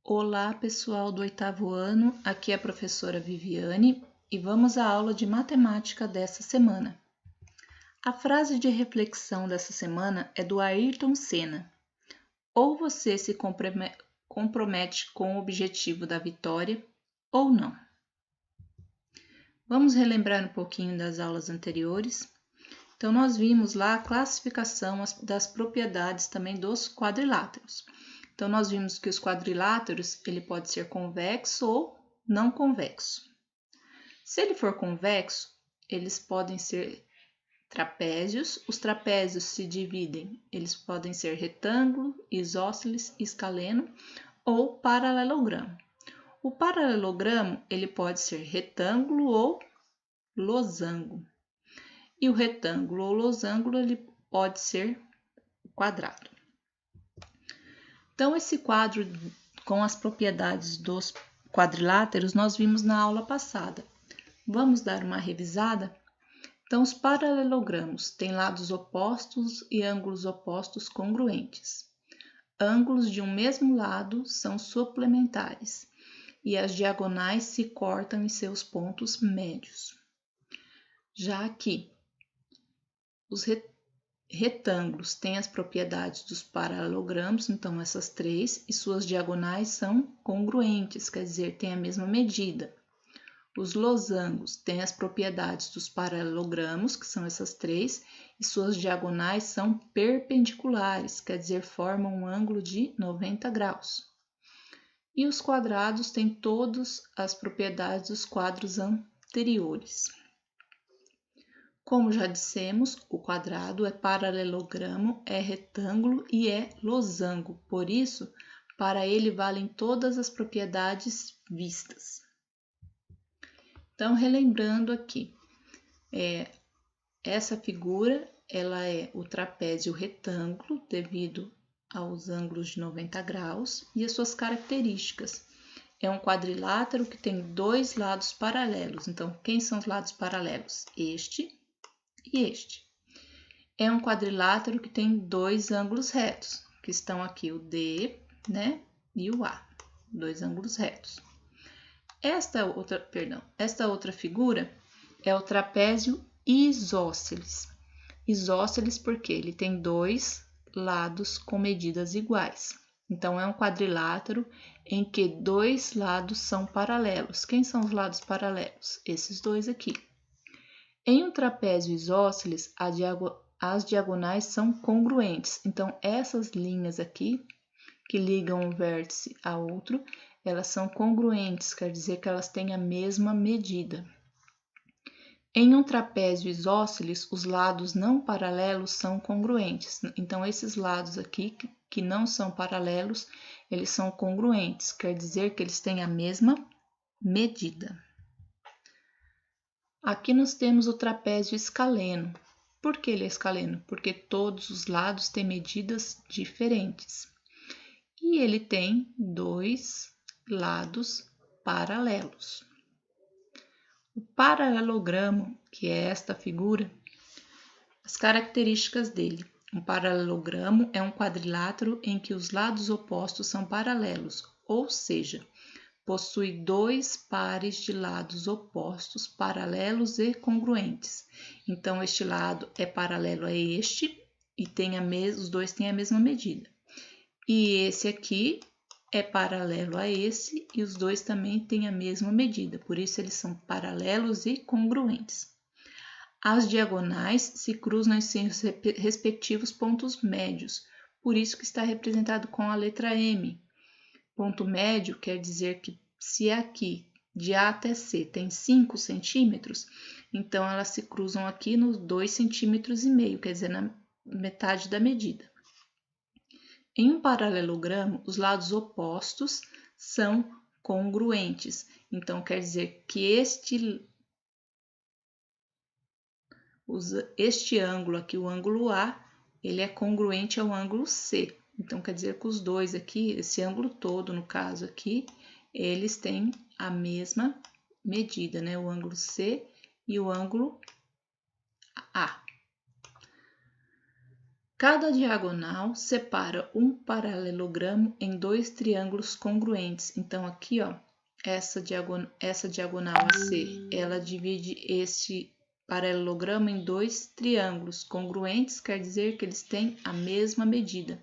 Olá, pessoal do 8º ano, aqui é a professora Viviane e vamos à aula de matemática dessa semana. A frase de reflexão dessa semana é do Ayrton Senna. Ou você se compromete com o objetivo da vitória, ou não. Vamos relembrar um pouquinho das aulas anteriores. Então, nós vimos lá a classificação das propriedades também dos quadriláteros. Então, nós vimos que os quadriláteros, ele pode ser convexo ou não convexo. Se ele for convexo, eles podem ser trapézios. Os trapézios se dividem, eles podem ser retângulo, isósceles, escaleno ou paralelogramo. O paralelogramo, ele pode ser retângulo ou losango. E o retângulo ou losango, ele pode ser quadrado. Então, esse quadro com as propriedades dos quadriláteros nós vimos na aula passada. Vamos dar uma revisada? Então, os paralelogramos têm lados opostos e ângulos opostos congruentes. Ângulos de um mesmo lado são suplementares e as diagonais se cortam em seus pontos médios. Já aqui, os retângulos têm as propriedades dos paralelogramos, então essas três, e suas diagonais são congruentes, quer dizer, têm a mesma medida. Os losangos têm as propriedades dos paralelogramos, que são essas três, e suas diagonais são perpendiculares, quer dizer, formam um ângulo de 90 graus. E os quadrados têm todas as propriedades dos quadros anteriores. Como já dissemos, o quadrado é paralelogramo, é retângulo e é losango. Por isso, para ele valem todas as propriedades vistas. Então, relembrando aqui, essa figura ela é o trapézio retângulo devido aos ângulos de 90 graus e as suas características. É um quadrilátero que tem dois lados paralelos. Então, quem são os lados paralelos? Este e este. É um quadrilátero que tem dois ângulos retos, que estão aqui o D, né, e o A, dois ângulos retos. Esta outra figura é o trapézio isósceles. Isósceles porque ele tem dois lados com medidas iguais. Então, é um quadrilátero em que dois lados são paralelos. Quem são os lados paralelos? Esses dois aqui. Em um trapézio isósceles, as diagonais são congruentes. Então, essas linhas aqui, que ligam um vértice a outro, elas são congruentes, quer dizer que elas têm a mesma medida. Em um trapézio isósceles, os lados não paralelos são congruentes. Então, esses lados aqui, que não são paralelos, eles são congruentes, quer dizer que eles têm a mesma medida. Aqui nós temos o trapézio escaleno. Por que ele é escaleno? Porque todos os lados têm medidas diferentes. E ele tem dois lados paralelos. O paralelogramo, que é esta figura, as características dele. Um paralelogramo é um quadrilátero em que os lados opostos são paralelos, ou seja, possui dois pares de lados opostos, paralelos e congruentes. Então, este lado é paralelo a este e os dois têm a mesma medida. E esse aqui é paralelo a esse e os dois também têm a mesma medida, por isso eles são paralelos e congruentes. As diagonais se cruzam em seus respectivos pontos médios, por isso que está representado com a letra M. Ponto médio quer dizer que se aqui de A até C tem 5 centímetros, então elas se cruzam aqui nos 2,5 centímetros, quer dizer, na metade da medida. Em um paralelogramo, os lados opostos são congruentes, então quer dizer que este ângulo aqui, o ângulo A, ele é congruente ao ângulo C. Então, quer dizer que os dois aqui, esse ângulo todo, no caso aqui, eles têm a mesma medida, né? O ângulo C e o ângulo A. Cada diagonal separa um paralelogramo em dois triângulos congruentes. Então, aqui, ó, essa diagonal AC, ela divide este paralelogramo em dois triângulos congruentes, quer dizer que eles têm a mesma medida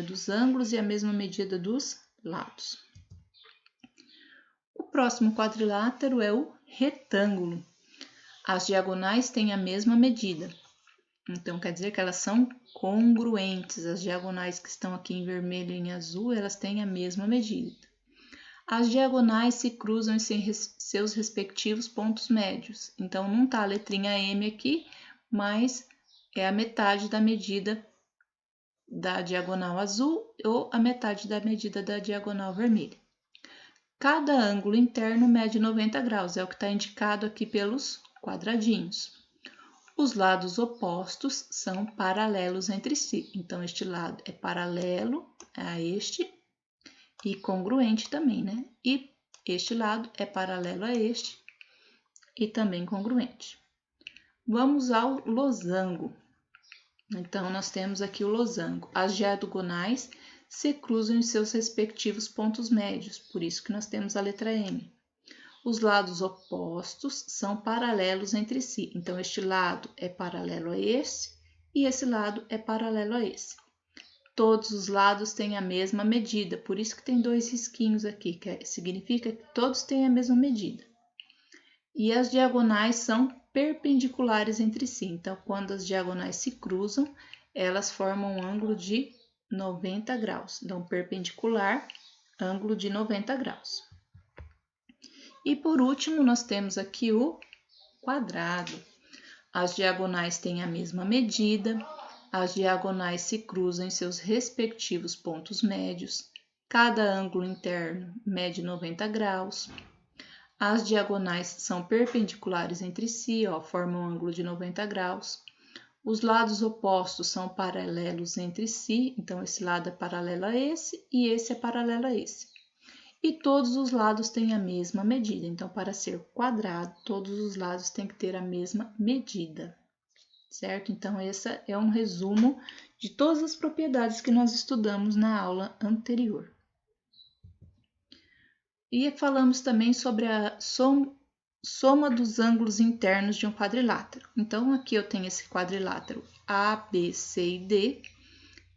dos ângulos e a mesma medida dos lados. O próximo quadrilátero é o retângulo. As diagonais têm a mesma medida. Então, quer dizer que elas são congruentes. As diagonais que estão aqui em vermelho e em azul, elas têm a mesma medida. As diagonais se cruzam em seus respectivos pontos médios. Então, não está a letrinha M aqui, mas é a metade da medida da diagonal azul ou a metade da medida da diagonal vermelha. Cada ângulo interno mede 90 graus, é o que está indicado aqui pelos quadradinhos. Os lados opostos são paralelos entre si. Então, este lado é paralelo a este e congruente também, né? E este lado é paralelo a este e também congruente. Vamos ao losango. Então, nós temos aqui o losango. As diagonais se cruzam em seus respectivos pontos médios, por isso que nós temos a letra M. Os lados opostos são paralelos entre si. Então, este lado é paralelo a esse e esse lado é paralelo a esse. Todos os lados têm a mesma medida, por isso que tem dois risquinhos aqui, que significa que todos têm a mesma medida. E as diagonais são perpendiculares entre si. Então, quando as diagonais se cruzam, elas formam um ângulo de 90 graus. Então, perpendicular, ângulo de 90 graus. E por último, nós temos aqui o quadrado. As diagonais têm a mesma medida, as diagonais se cruzam em seus respectivos pontos médios, cada ângulo interno mede 90 graus. As diagonais são perpendiculares entre si, ó, formam um ângulo de 90 graus. Os lados opostos são paralelos entre si, então esse lado é paralelo a esse e esse é paralelo a esse. E todos os lados têm a mesma medida. Então, para ser quadrado, todos os lados têm que ter a mesma medida, certo? Então, esse é um resumo de todas as propriedades que nós estudamos na aula anterior. E falamos também sobre a soma dos ângulos internos de um quadrilátero. Então, aqui eu tenho esse quadrilátero A, B, C e D.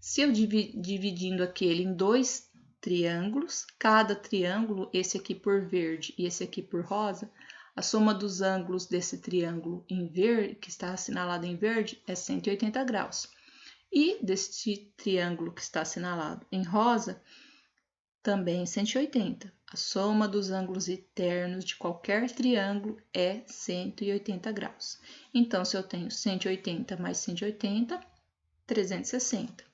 Se eu dividindo aqui ele em dois triângulos, cada triângulo, esse aqui por verde e esse aqui por rosa, a soma dos ângulos desse triângulo em verde, que está assinalado em verde, é 180 graus. E deste triângulo que está assinalado em rosa, também 180. A soma dos ângulos internos de qualquer triângulo é 180 graus. Então, se eu tenho 180 mais 180, 360.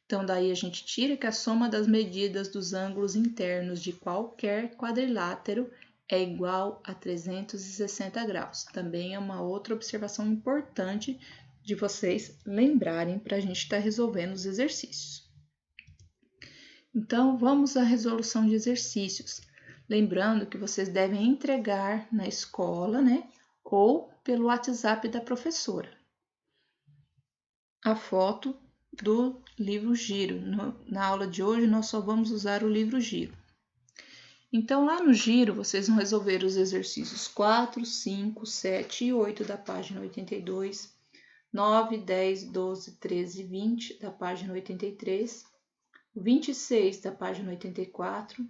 Então, daí a gente tira que a soma das medidas dos ângulos internos de qualquer quadrilátero é igual a 360 graus. Também é uma outra observação importante de vocês lembrarem para a gente estar resolvendo os exercícios. Então, vamos à resolução de exercícios. Lembrando que vocês devem entregar na escola, né? Ou pelo WhatsApp da professora. A foto do livro Giro. Na aula de hoje, nós só vamos usar o livro Giro. Então, lá no Giro, vocês vão resolver os exercícios 4, 5, 7 e 8 da página 82, 9, 10, 12, 13 e 20 da página 83, 26 da página 84,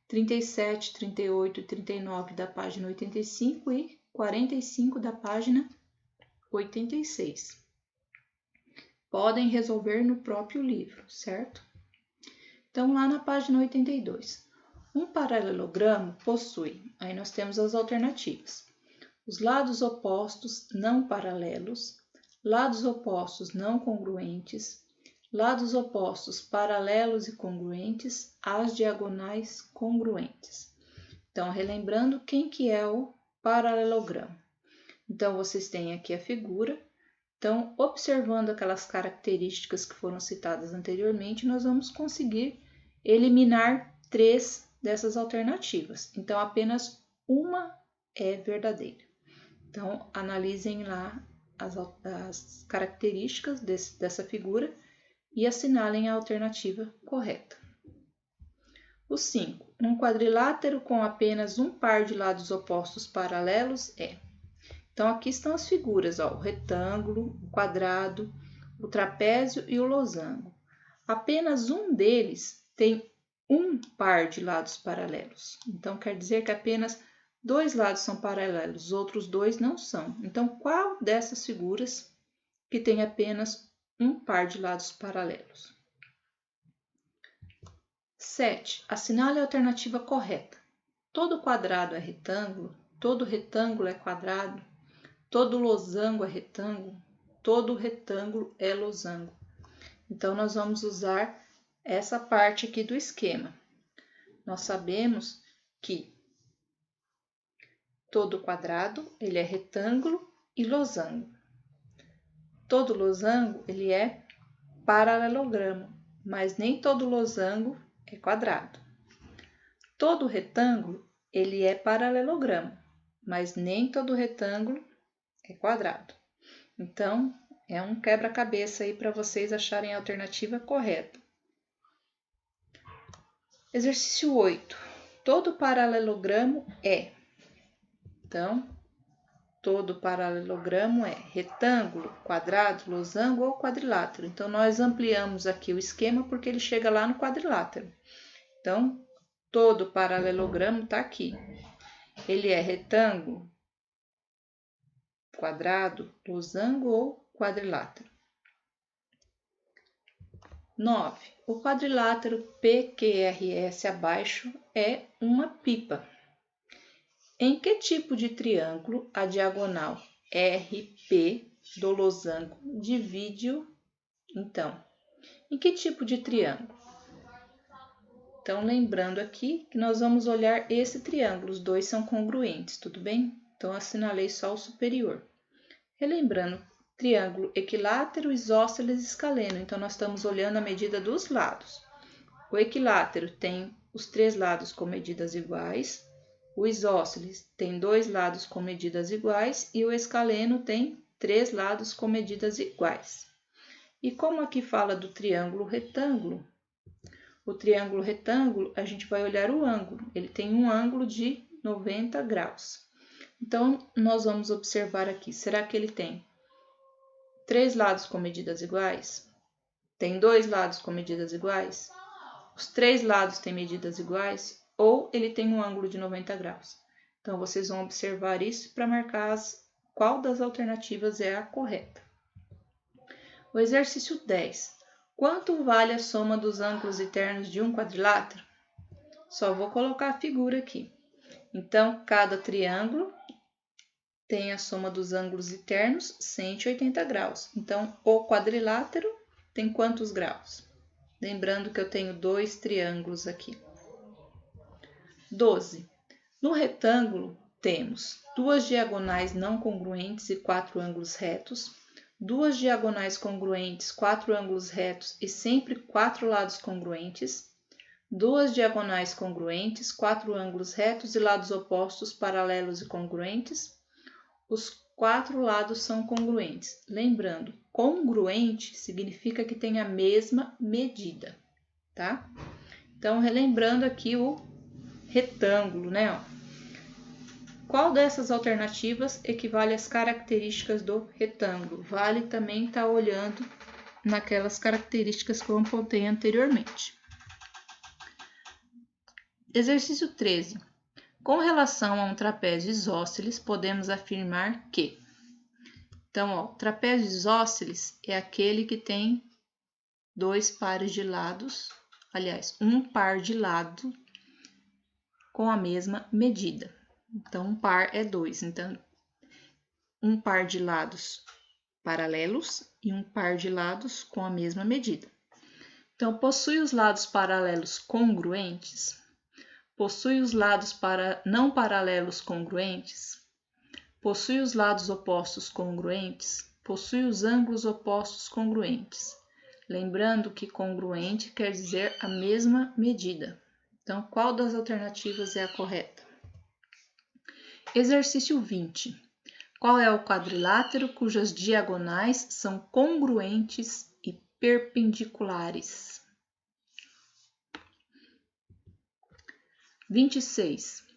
37, 38 e 39 da página 85 e 45 da página 86. Podem resolver no próprio livro, certo? Então, lá na página 82, um paralelogramo possui, aí nós temos as alternativas, os lados opostos não paralelos, lados opostos não congruentes, lados opostos paralelos e congruentes, as diagonais congruentes. Então, relembrando quem que é o paralelogramo. Então, vocês têm aqui a figura. Então, observando aquelas características que foram citadas anteriormente, nós vamos conseguir eliminar 3 dessas alternativas. Então, apenas uma é verdadeira. Então, analisem lá as características dessa figura e assinalem a alternativa correta. O 5. Um quadrilátero com apenas um par de lados opostos paralelos é. Então, aqui estão as figuras, ó, o retângulo, o quadrado, o trapézio e o losango. Apenas um deles tem um par de lados paralelos. Então, quer dizer que apenas 2 lados são paralelos, os outros 2 não são. Então, qual dessas figuras que tem apenas um par de lados paralelos? 7. Assinale a alternativa correta. Todo quadrado é retângulo, todo retângulo é quadrado, todo losango é retângulo, todo retângulo é losango. Então, nós vamos usar essa parte aqui do esquema. Nós sabemos que todo quadrado, ele é retângulo e losango. Todo losango, ele é paralelogramo, mas nem todo losango é quadrado. Todo retângulo, ele é paralelogramo, mas nem todo retângulo é quadrado. Então, é um quebra-cabeça aí para vocês acharem a alternativa correta. Exercício 8. Todo paralelogramo é. Então, todo paralelogramo é retângulo, quadrado, losango ou quadrilátero. Então, nós ampliamos aqui o esquema porque ele chega lá no quadrilátero. Então, todo paralelogramo está aqui. Ele é retângulo, quadrado, losango ou quadrilátero. 9. O quadrilátero PQRS abaixo é uma pipa. Em que tipo de triângulo a diagonal RP do losango divide-o? Então, em que tipo de triângulo? Então, lembrando aqui que nós vamos olhar esse triângulo, os dois são congruentes, tudo bem? Então, assinalei só o superior. Relembrando, triângulo equilátero, isósceles e escaleno. Então, nós estamos olhando a medida dos lados. O equilátero tem os 3 lados com medidas iguais. O isósceles tem 2 lados com medidas iguais. E o escaleno tem 3 lados com medidas iguais. E como aqui fala do triângulo retângulo, o triângulo retângulo, a gente vai olhar o ângulo. Ele tem um ângulo de 90 graus. Então, nós vamos observar aqui, será que ele tem 3 lados com medidas iguais? Tem 2 lados com medidas iguais? Os 3 lados têm medidas iguais? Ou ele tem um ângulo de 90 graus? Então, vocês vão observar isso para marcar qual das alternativas é a correta. O exercício 10. Quanto vale a soma dos ângulos internos de um quadrilátero? Só vou colocar a figura aqui. Então, cada triângulo tem a soma dos ângulos internos, 180 graus. Então, o quadrilátero tem quantos graus? Lembrando que eu tenho 2 triângulos aqui. 12. No retângulo, temos 2 diagonais não congruentes e 4 ângulos retos, 2 diagonais congruentes, 4 ângulos retos e sempre 4 lados congruentes, 2 diagonais congruentes, 4 ângulos retos e lados opostos paralelos e congruentes. Os 4 lados são congruentes. Lembrando, congruente significa que tem a mesma medida, tá? Então, relembrando aqui o retângulo, né? Ó. Qual dessas alternativas equivale às características do retângulo? Vale também estar olhando naquelas características que eu apontei anteriormente. Exercício 13. Com relação a um trapézio isósceles, podemos afirmar que... Então, ó, trapézio isósceles é aquele que tem 2 pares de lados, aliás, um par de lado com a mesma medida. Então, um par é 2. Então, um par de lados paralelos e um par de lados com a mesma medida. Então, possui os lados paralelos congruentes? Possui os lados não paralelos congruentes? Possui os lados opostos congruentes? Possui os ângulos opostos congruentes? Lembrando que congruente quer dizer a mesma medida. Então, qual das alternativas é a correta? Exercício 20. Qual é o quadrilátero cujas diagonais são congruentes e perpendiculares? 26.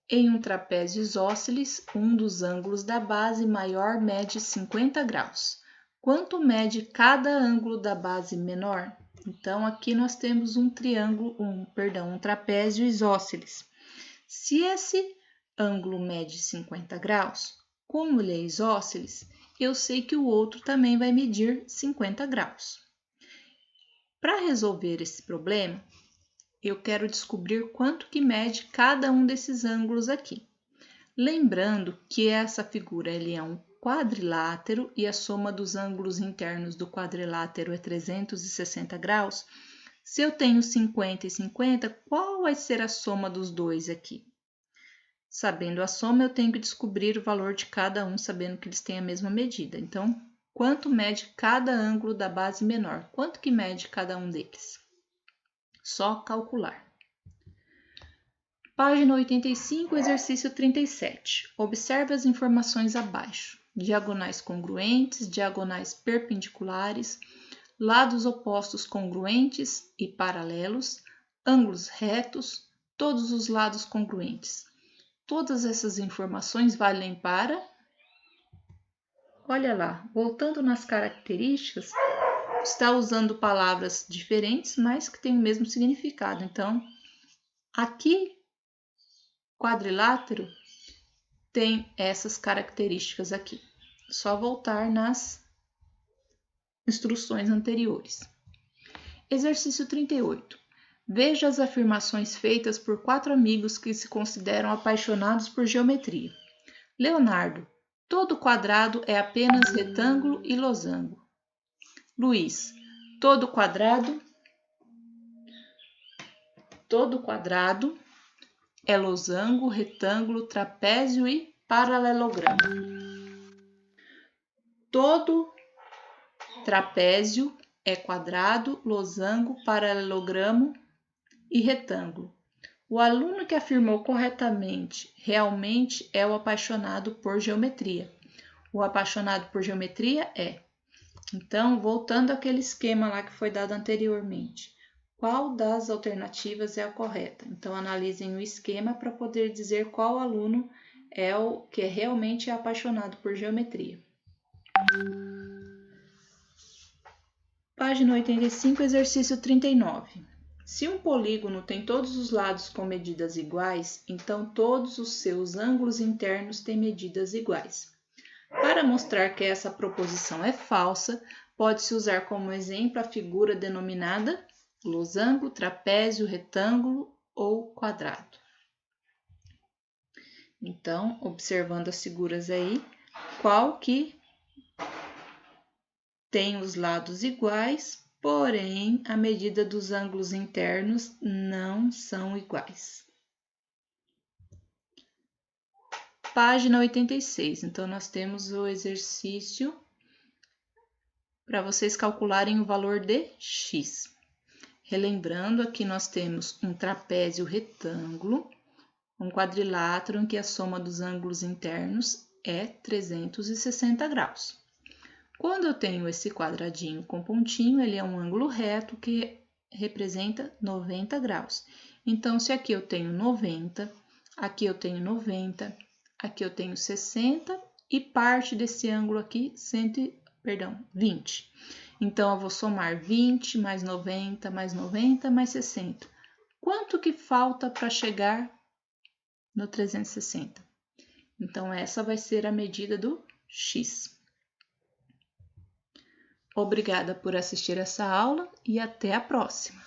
Em um trapézio isósceles, um dos ângulos da base maior mede 50 graus. Quanto mede cada ângulo da base menor? Então, aqui nós temos um trapézio isósceles. Se esse ângulo mede 50 graus, como ele é isósceles, eu sei que o outro também vai medir 50 graus. Para resolver esse problema, eu quero descobrir quanto que mede cada um desses ângulos aqui. Lembrando que essa figura ele é um quadrilátero e a soma dos ângulos internos do quadrilátero é 360 graus. Se eu tenho 50 e 50, qual vai ser a soma dos dois aqui? Sabendo a soma, eu tenho que descobrir o valor de cada um, sabendo que eles têm a mesma medida. Então, quanto mede cada ângulo da base menor? Quanto que mede cada um deles? Só calcular. Página 85, exercício 37. Observe as informações abaixo. Diagonais congruentes, diagonais perpendiculares, lados opostos congruentes e paralelos, ângulos retos, todos os lados congruentes. Todas essas informações valem para... Olha lá, voltando nas características, está usando palavras diferentes, mas que têm o mesmo significado. Então, aqui, quadrilátero tem essas características aqui. Só voltar nas instruções anteriores. Exercício 38. Veja as afirmações feitas por 4 amigos que se consideram apaixonados por geometria. Leonardo, todo quadrado é apenas retângulo e losango. Luiz, todo quadrado é losango, retângulo, trapézio e paralelogramo. Todo trapézio é quadrado, losango, paralelogramo e retângulo. O aluno que afirmou corretamente realmente é o apaixonado por geometria. O apaixonado por geometria é. Então, voltando àquele esquema lá que foi dado anteriormente. Qual das alternativas é a correta? Então, analisem o esquema para poder dizer qual aluno é o que realmente é apaixonado por geometria. Página 85, exercício 39. Se um polígono tem todos os lados com medidas iguais, então todos os seus ângulos internos têm medidas iguais. Para mostrar que essa proposição é falsa, pode-se usar como exemplo a figura denominada losango, trapézio, retângulo ou quadrado. Então, observando as figuras aí, qual que tem os lados iguais, porém a medida dos ângulos internos não são iguais. Página 86. Então, nós temos o exercício para vocês calcularem o valor de x. Relembrando, aqui nós temos um trapézio retângulo, um quadrilátero em que a soma dos ângulos internos é 360 graus. Quando eu tenho esse quadradinho com pontinho, ele é um ângulo reto que representa 90 graus. Então, se aqui eu tenho 90, aqui eu tenho 90, aqui eu tenho 60 e parte desse ângulo aqui, 20. Então, eu vou somar 20 mais 90 mais 90 mais 60. Quanto que falta para chegar no 360? Então, essa vai ser a medida do x. Obrigada por assistir essa aula e até a próxima!